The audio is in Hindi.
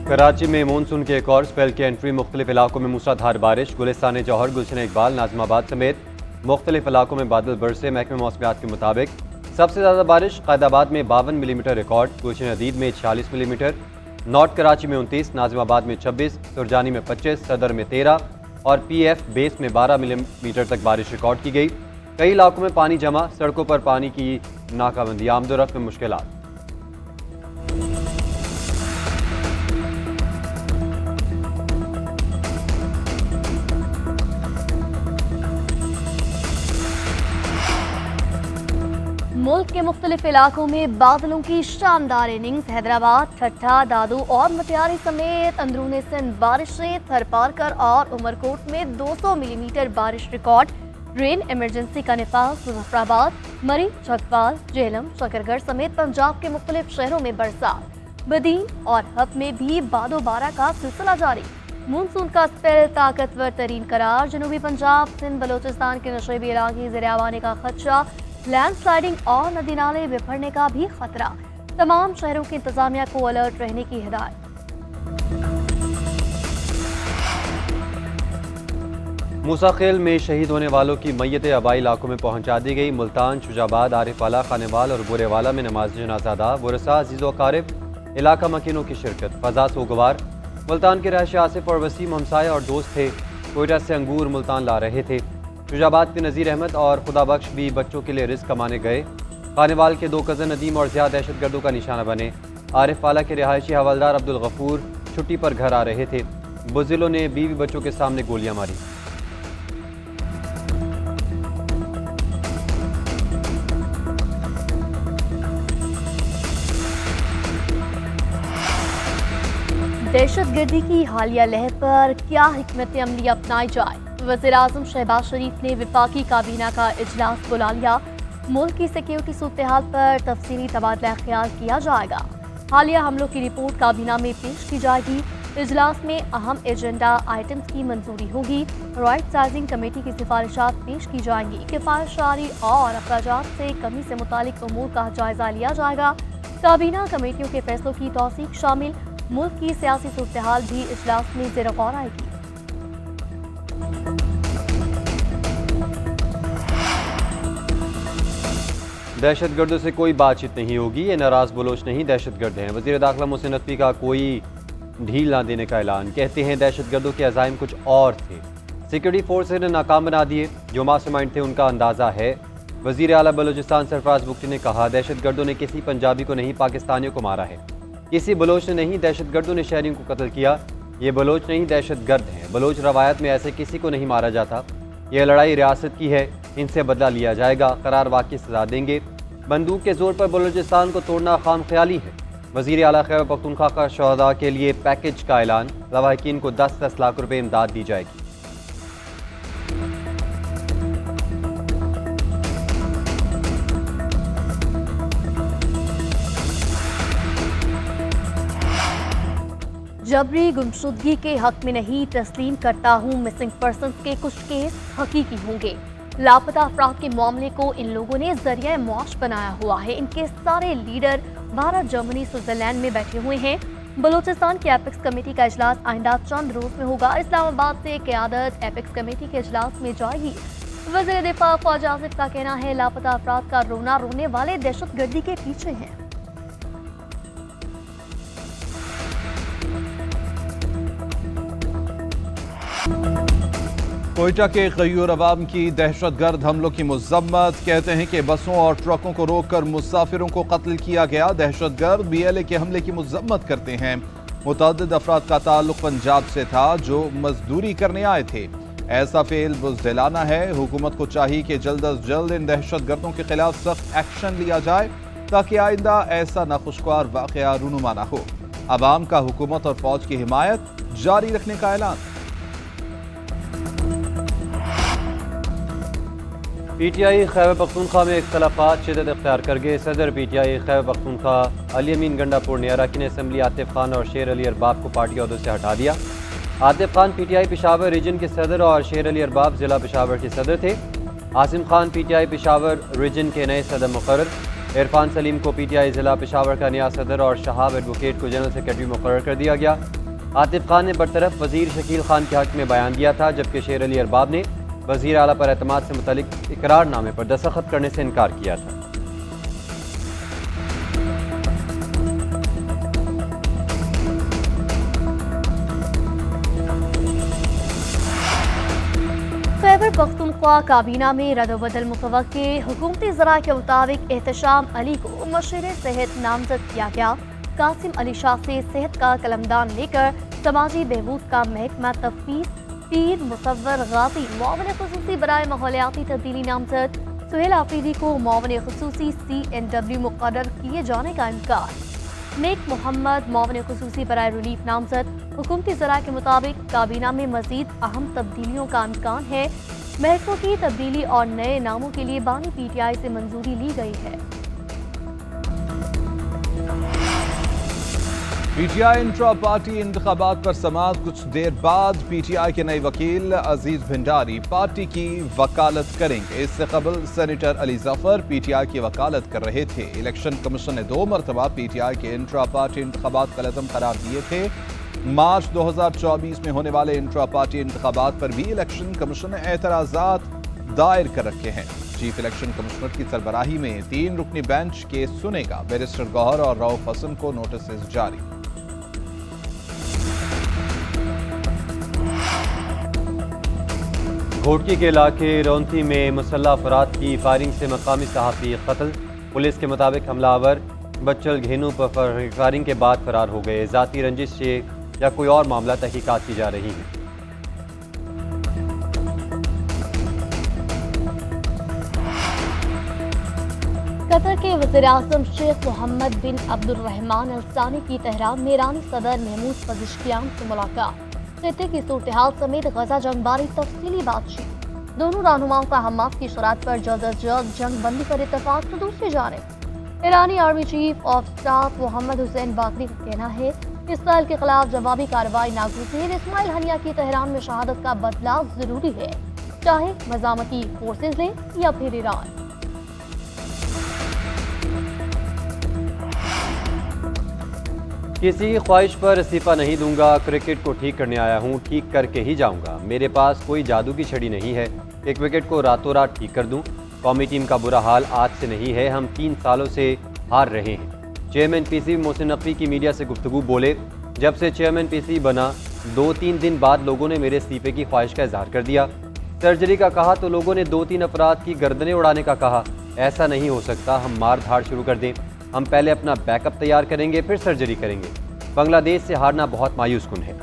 कराची में मानसून के एक और स्पेल की एंट्री, मुख्तलिफ इलाकों में मूसलाधार बारिश। गुलिस्तान जौहर, गुलशन इकबाल, नाजिमाबाद समेत मुख्तलिफ इलाकों में बादल बरसे। महकमे मौसमियात के मुताबिक सबसे ज़्यादा बारिश कैदाबाद में 52 मिलीमीटर रिकॉर्ड, गुलशन अदीद में 46 मिलीमीटर, नॉर्थ कराची में 29, नाजिमाबाद में 26, तुरजानी में 25, सदर में 13 और PF बेस में 12 मिलीमीटर तक बारिश रिकॉर्ड की गई। कई इलाकों में पानी जमा, सड़कों पर पानी की नाकाबंदी, आमदोरफ्त में मुश्किलात। मुल्क के मुख्तलिफ इलाकों में बादलों की शानदार इनिंग्स। हैदराबाद, ठट्ठा, दादू और मटियारी समेत अंदरूनी सिंध बारिशें। थरपारकर और उमरकोट में 200 मिलीमीटर बारिश रिकॉर्ड। रेन इमरजेंसी का निफाज। मुजफ्फराबाद, मरी, चकवाल, जेलम, शकरगढ़ समेत पंजाब के मुख्तलिफ शहरों में बरसात। बदीन और हब में भी बादोबारा का सिलसिला जारी। मानसून का स्पेल ताकतवर तरीन करार। जनूबी पंजाब, सिंध, बलोचिस्तान के नशेबी इलाके ज़ेर आने का खदशा। लैंडस्लाइडिंग और नदी नाले बिफरने का भी खतरा। तमाम शहरों की इंतजामिया को अलर्ट रहने की हिदायत। मूसाखेल में शहीद होने वालों की मैयतें आबाई इलाकों में पहुंचा दी गई। मुल्तान, शुजाबाद, आरिफवाला, खानेवाल और बुरेवाला में नमाज जनाजा अदा। वरसा, अजीज़ो कारब, इलाका मकीनों की शिरकत। फजा सोगवार। मुल्तान के रहायशी आसिफ और वसीम हमसाये और दोस्त थे। कोयटा से अंगूर मुल्तान ला रहे थे। शुजाबाद के नज़ीर अहमद और खुदाबख्श भी बच्चों के लिए रिस्क कमाने गए। खानेवाल के 2 कज़न नदीम और ज़िया दहशतगर्दों का निशाना बने। आरिफवाला के रिहायशी हवलदार अब्दुल गफूर छुट्टी पर घर आ रहे थे। बुज़िलों ने बीवी बच्चों के सामने गोलियां मारी। दहशतगर्दी की हालिया लहर पर क्या हिकमत अमली अपनाई जाए। वज़ीर-ए-आज़म शहबाज शरीफ ने विफाकी काबीना का इजलास बुला लिया। मुल्क की सिक्योरिटी सूरत हाल पर तफसीली तबादला ख्याल किया जाएगा। हालिया हमलों की रिपोर्ट काबीना में पेश की जाएगी। इजलास में अहम एजेंडा आइटम्स की मंजूरी होगी। राइट साइजिंग कमेटी की सिफारिशात पेश की जाएंगी। किफायतशारी और अखराजात से कमी से मुतालिक उमूर का जायजा लिया जाएगा। काबीना कमेटियों के फैसलों की तौसीक शामिल। मुल्क की सियासी सूरत हाल भी इजलास में ज़ेर गौर आएगी। दहशतगर्दों से कोई बातचीत नहीं होगी, ये नाराज बलोच नहीं दहशतगर्द हैं। वज़ीर दाखिला मोहसिन नकवी का कोई ढील ना देने का ऐलान। कहते हैं दहशतगर्दों के अज़ाइम कुछ और थे, सिक्योरिटी फोर्सेज ने नाकाम बना दिए। जो मास्टरमाइंड थे उनका अंदाज़ा है। वज़ीर आला बलोचिस्तान सरफराज बुख्ती ने कहा, दहशतगर्दों ने किसी पंजाबी को नहीं, पाकिस्तानियों को मारा है। किसी बलोच ने नहीं, दहशतगर्दों ने शहरियों को कत्ल किया। ये बलोच नहीं, दहशतगर्द हैं। बलोच रवायत में ऐसे किसी को नहीं मारा जाता। यह लड़ाई रियासत की है, इनसे बदला लिया जाएगा, करार वाक़ई सजा देंगे। बंदूक के जोर पर बलूचिस्तान को तोड़ना खाम ख्याली है। वज़ीर आला खैबर पख्तूनख्वा का शहदा के लिए पैकेज का ऐलान। लवाहिकीन को 10-10 लाख रुपए इमदाद दी जाएगी। जबरी गुमशुदगी के हक में नहीं, तस्लीम करता हूँ मिसिंग पर्सन्स के कुछ केस हकीकी होंगे। लापता अफराद के मामले को इन लोगों ने जरिया मुआश बनाया हुआ है। इनके सारे लीडर भारत, जर्मनी, स्विट्जरलैंड में बैठे हुए हैं। बलूचिस्तान की एपेक्स कमेटी का इजलास आइंदा चंद रोज में होगा। इस्लामाबाद से क़यादत एपेक्स कमेटी के इजलास में जाएगी। वज़ीर दिफा ख्वाजा आसिफ का कहना है, लापता अफराद का रोना रोने वाले दहशतगर्दी के पीछे हैं। कोयटा के गयूर अवाम की दहशतगर्द हमलों की मजम्मत। कहते हैं कि बसों और ट्रकों को रोककर मुसाफिरों को कत्ल किया गया। दहशतगर्द BLA के हमले की मजम्मत करते हैं। मुतअद्दिद अफराद का ताल्लुक पंजाब से था जो मजदूरी करने आए थे। ऐसा फेल बुज़दिलाना है। हुकूमत को चाहिए कि जल्द अज जल्द इन दहशतगर्दों के खिलाफ सख्त एक्शन लिया जाए ताकि आइंदा ऐसा नाखुशगवार वाक़या रूनुमा न हो। अवाम का हुकूमत और फौज की हिमायत जारी रखने का ऐलान। PTI खैबर पख्तूनख्वा में इख्तलाफात शिदत इख्तियार कर गए। सदर PTI खैबर पख्तूनख्वा अली अमीन गंडापुर ने अरकान असम्बली आतिफ खान और शेर अली अरबाब को पार्टी ओहदों से हटा दिया। आतिफ खान PTI पेशावर रीजन के सदर और शेर अली अरबाब जिला पेशावर के सदर थे। आसिम खान PTI पेशावर रीजन के नए सदर मुकर्रर। इरफान सलीम को पीटीआई जिला पेशावर का नया सदर और शहाब एडवोकेट को जनरल सेक्रेटरी मुकर्रर कर दिया गया। आतिफ खान ने बरतरफ वजीर शकील खान के हक में बयान दिया था, जबकि शेर अली अरबाब ने वजीर आला पर एतमाद से मुतल्लिक इकरारनामे पर दस्तखत करने से इनकार किया था। खैबर पख्तूनख्वा काबीना में रद्द-ओ-बदल मुतवक्के। हुकूमती ज़राए के मुताबिक एहतशाम अली को मशीर सेहत नामजद किया गया। कासिम अली शाह से सेहत का कलमदान लेकर समाजी बहबूद का महकमा तफ्तीश। पीर मुसव्वर गाजी मुआवन खुसूसी बराए माहौलियाती तब्दीली नामजद। सुहेल आफरीदी को मुआवन खुसूसी CNW मुकर्रर किए जाने का इनकार। नेक मोहम्मद मुआवन खुसूसी बराए रिलीफ नामजद। हुकूमती ज़राए के मुताबिक काबीना में मजीद अहम तब्दीलियों का इम्कान है। महकमों की तब्दीली और नए नामों के लिए बानी PTI से मंजूरी ली गई है। PTI इंट्रा पार्टी इंतखाबात पर समाअत। कुछ देर बाद PTI के नए वकील अजीज भिंडारी पार्टी की वकालत करेंगे। इससे कबल सेनेटर अली जफर PTI की वकालत कर रहे थे। इलेक्शन कमीशन ने 2 मरतबा PTI के इंट्रा पार्टी इंतखाबात का लज़म करार दिए थे। मार्च 2024 में होने वाले इंट्रा पार्टी इंतखाबात पर भी इलेक्शन कमीशन ने एतराज़ात दायर कर रखे हैं। चीफ इलेक्शन कमिश्नर की सरबराही में 3 रुकनी बेंच केस सुनेगा। बैरिस्टर गौहर और रऊफ हसन को नोटिस जारी। घोटकी के इलाके रौंती में मुसल्लह अफराद की फायरिंग से मकामी सहाफ़ी कत्ल। पुलिस के मुताबिक हमलावर बच्चल घेनू पर फायरिंग के बाद फरार हो गए। ज़ाती रंजिश से या कोई और मामला तहकीकात की जा रही है। कतर के वज़ीर-ए-आज़म शेख मोहम्मद बिन अब्दुर्रहमान अल सानी की तेहरान में ईरानी सदर महमूद पज़ेश्कियान से मुलाकात। खित्ते की सूरत हाल समेत गजा जंग बारी तफसीली बातचीत। दोनों रहनुमाओं का हमास की शरात पर जल्द अज जल्द जंग बंदी पर इत्तफाक। तो दूसरी जानिब ईरानी army chief of staff Mohammad Hossein Bagheri का कहना है इसराइल के खिलाफ जवाबी कार्रवाई नागुज़ीर। इस्माइल हनिया की तेहरान में शहादत का बदलाव जरूरी है, चाहे मज़ामती फोर्सेज लें या फिर ईरान। किसी ख्वाहिश पर इस्तीफा नहीं दूंगा। क्रिकेट को ठीक करने आया हूं, ठीक करके ही जाऊंगा। मेरे पास कोई जादू की छड़ी नहीं है, एक विकेट को रातों रात ठीक कर दूं। कौमी टीम का बुरा हाल आज से नहीं है, हम 3 सालों से हार रहे हैं। चेयरमैन PCB मोहसिन नकवी की मीडिया से गुफ्तगू बोले, जब से चेयरमैन PCB बना 2-3 दिन बाद लोगों ने मेरे इस्तीफे की ख्वाहिश का इजहार कर दिया। सर्जरी का कहा तो लोगों ने 2-3 अफराद की गर्दनें उड़ाने का कहा। ऐसा नहीं हो सकता, हम मार धाड़ शुरू कर दें। हम पहले अपना बैकअप तैयार करेंगे, फिर सर्जरी करेंगे। बांग्लादेश से हारना बहुत मायूस कुन है।